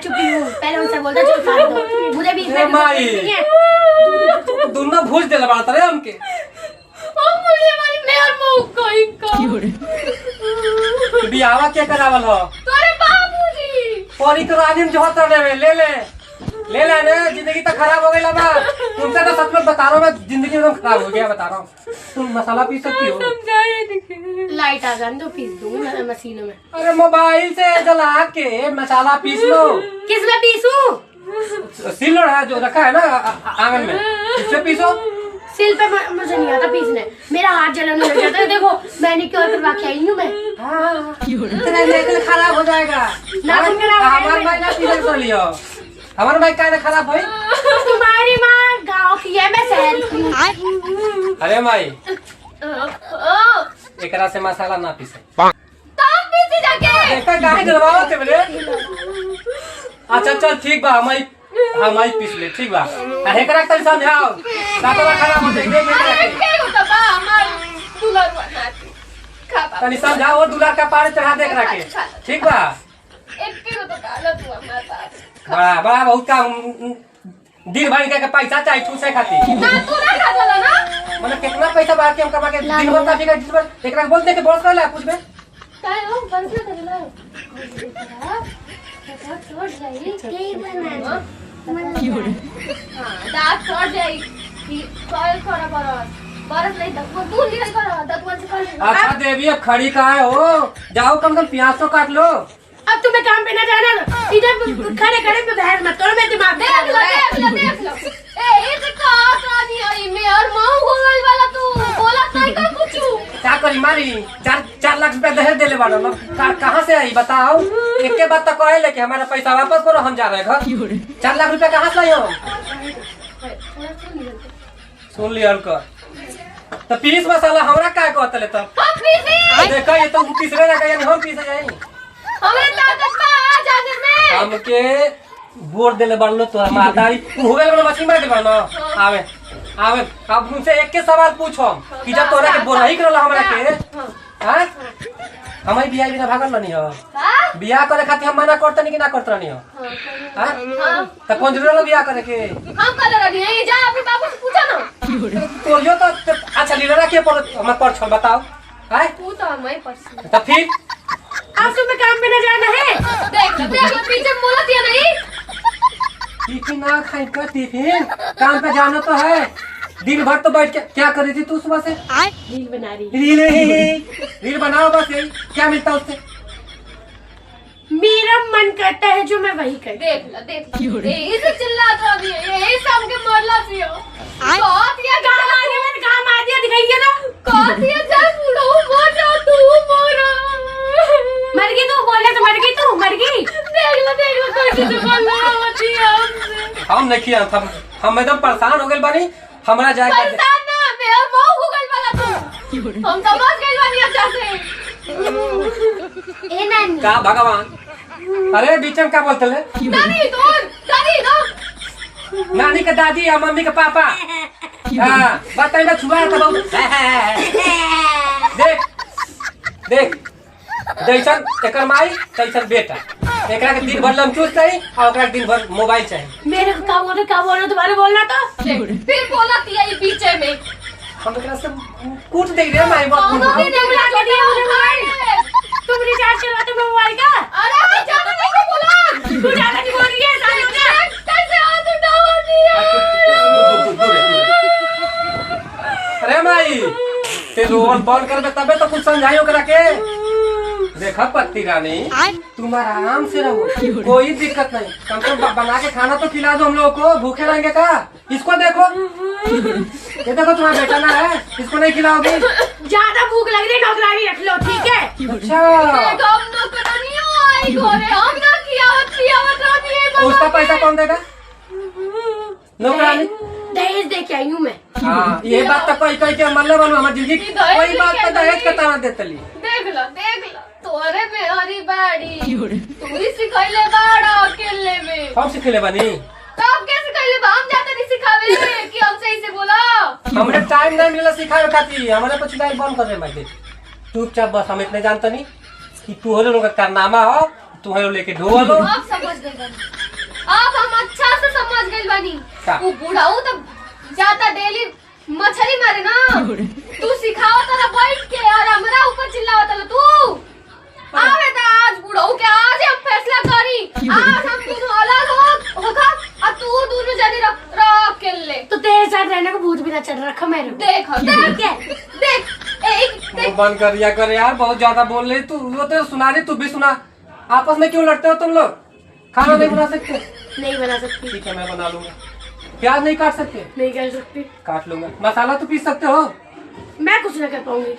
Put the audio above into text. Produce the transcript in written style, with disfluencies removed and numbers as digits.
चुकी हूँ, पहले उनसे बोलता चल खा दो, मुझे भी दोनों भूज दे लगा रे हमके मुझे वाली मैं और मऊ कोई बियावा के करावल हो तोरे बाबूजी परी तो रानी में जोहत रहे ले ले ने जिंदगी तो खराब हो गई बा तुमसे तो सच में बता रहा हूँ मैं जिंदगी एकदम खराब हो गया बता रहा हूँ तुम मसाला पीस सकती हो समझाइए लाइट आ जाने दो, पीस दूंगी मैं मशीनों में। अरे मोबाइल से जला के मसाला पीस लो किस में पीसूं? सिल्वर है जो रखा है ना आंगन में उससे पीसो सिल पे मुझे नहीं आता पीसने, मेरा हाथ जलने लग जाता है। देखो मैनिक्योर करवा के आई हूँ मैं। तेरा नेकल खराब हो जाएगा हमारे भाई ना पीस कर लियो हमारे भाई का खराब हुई तुम्हारी माँ गाँव की है, मैं शहर की हूँ। अरे माई एकरा से मसाला ना पीसे तब पीछे जाके देखा काहे डरवाओ ते बले अच्छा चल ठीक बा हमारी पीस ले ठीक बा एकरा तनी समझाओ दांतवा खराब हो जाए देख के होता बा हमार दुलार बनाती खा बा तनी समझाओ दुलार का पानी चढ़ा दे एकरा के ठीक बा एक के होता काला तू हमार पास बड़ा बड़ा बहुत का दिन भर के पैसा चाहिए ठूसे खातिर ना तू ना खा जाला ना मतलब कितना पैसा बाकी हम कमा के दिन भर काफी का दिन भर एकरा बोलते के बोल कर पूछ बे काय हो बंद कर ला छोड़ जाई यही बनाना। हां दांत छोड़ जाई कि कॉल करा बरस नहीं तक वो तू निकल कर दतवन से कर अच्छा देवी अब खड़ी कहाँ हो जाओ कम से कम प्याज तो काट लो अब तुम्हें काम पे ना जाना ना, इधर खड़े खड़े पे बहस मत करो, मैं दिमाग देख लो ए इस का कहानी आई मैं और मऊ गोल वाला तू बोला नहीं का कुछ क्या करी मारी 4 लाख रुपया दहेज देले बाड़ो ना कहाँ से आई बताओ एक के बात तो कहे ले कि हमारा पैसा वापस करो हम जा रहे घर 4 लाख रुपया कहाँ से आई सुन लिया कर तो पीस मसाला हमरा क्या कहते ले तब हम पीसी देखो ये तो तीसरे ना यानी हम पीसे जाए हमें ताकत बा आ जाने में हमके बोर देले बाड़लो तोरा मातारी तू हो गेल मछली मार दे बाड़ो आवे आवे अब उनसे एक के सवाल पूछो कि जब तोरा के बोराई करला हमरा के हां हमारी बियाह बिना भागल नहीं हो बियाह करे खातिर हम मना करत नहीं कि ना करत नहीं हो हां त कौन जरूर बियाह करे के हम कर रही है जा अपने बाबू से पूछो ना तो यो तो अच्छा लीडर के पर हम पर छोड़ बताओ हां तू तो हमें परसी त फिर अब तुम्हें काम पे ना जाना है। देख लो पीछे मोला दिया नहीं टिफिन ना खाई कर टिफिन काम पे जाना तो है दिन भर तो बैठ के क्या कर रही थी तू सुबह से रील बना रही। रील बनाओ बस यही क्या मिलता उससे मेरा मन करता है जो मैं वही कर। देख लो इसे चिल्ला तो अभी यही सब के मरला पियो बहुत ये काम आ गया, मैंने काम आ दिया, दिखाइए ना। बहुत ये जा बुढ़ो मर जा तू मोरा मर गई तू, बोले तो मर गई तू, मर गई। देख लो कैसे दुकान होती है हमसे हम नहीं किया हम एकदम परेशान हो गए बानी हमरा जाए परेशान ना मैं और मऊ गूगल वाला तू हम समझ गए बानी अच्छा से ए नानी का भगवान अरे बीच में क्या बोलते ले दादी दो नानी के दादी या मम्मी के पापा हाँ बताइए ना छुआ था बहुत देख देख जैसन एकर माई तैसन बेटा एकरा के दिन भर लमचूस चाहिए और ओकरा के दिन भर मोबाइल चाहिए मेरे को क्या बोल रहे तुम्हारे बोलना था। फिर बोला थी ये पीछे में हम एकरा से कूट दे रे माई बाप तुम रिचार्ज करवा दो मोबाइल का। अरे जाना नहीं बोला तू ज्यादा नहीं बोल रही है, सारी हो गया। कैसे हाथ उठावा दिया अरे माई ते रोल बॉल कर दे तबे तो कुछ समझाइयो करा के देखा पत्ती रानी तुम आराम से रहो कोई दिक्कत नहीं कम से कम बना के खाना तो खिला दो हम लोगों को भूखे रहेंगे का इसको देखो ये देखो तुम्हारा बेटा ना है इसको नहीं खिलाओगी ज्यादा भूख लग रही है, नौकरानी रख लो ठीक है। अच्छा हम नौकरानी आई घरे हम ना कियावत रानी है उसका पैसा कौन देगा नौकरानी दहेज दे के आई हूँ मैं। हाँ ये बात तो कोई कह के मल्ले बनू हमारी जिंदगी कोई बात तो दहेज के ताना देते ली देख लो तोरे में हरी बाड़ी तू ही सिखैले बाड़ा अकेले में हम सिखले बनी तब कैसे सिखैले बा हम जाते नहीं सिखावे कि हम सही से बोला हमने टाइम नहीं मिला सिखाए खातिर हमारे पर चिल्लाई बंद कर दे मैं चुपचाप बस हम इतने जानते नहीं कि तू हो लोग का कारनामा हो तुम्हारे लेके ढो लो। अब समझ गई बानी, अब हम अच्छा से समझ गई बानी। का? वो बुढ़ाऊ तो जाता डेली मछली मारे ना, तू सिखावा तारा बैठ के और हमरा ऊपर चिल्लावा तारा तू। आवे तो आज बुढ़ाऊ के आज हम फैसला करी, आज हम दोनों अलग होगा और तू दोनों जाने रख के ले। तो तेरे साथ रहने को भूत भी ना चढ़ रखा मेरे को। देख वो बंद कर दिया कर यार, बहुत ज्यादा बोल रही तू। वो तो सुना रही, तू भी सुना। आपस में क्यों लड़ते हो तुम लोग? खाना नहीं बना सकते? नहीं बना सकती। ठीक है मैं बना लूंगा। प्याज नहीं काट सकते? नहीं कर सकती। काट लूंगा। मसाला तो पीस सकते हो? मैं कुछ ना कर पाऊंगी।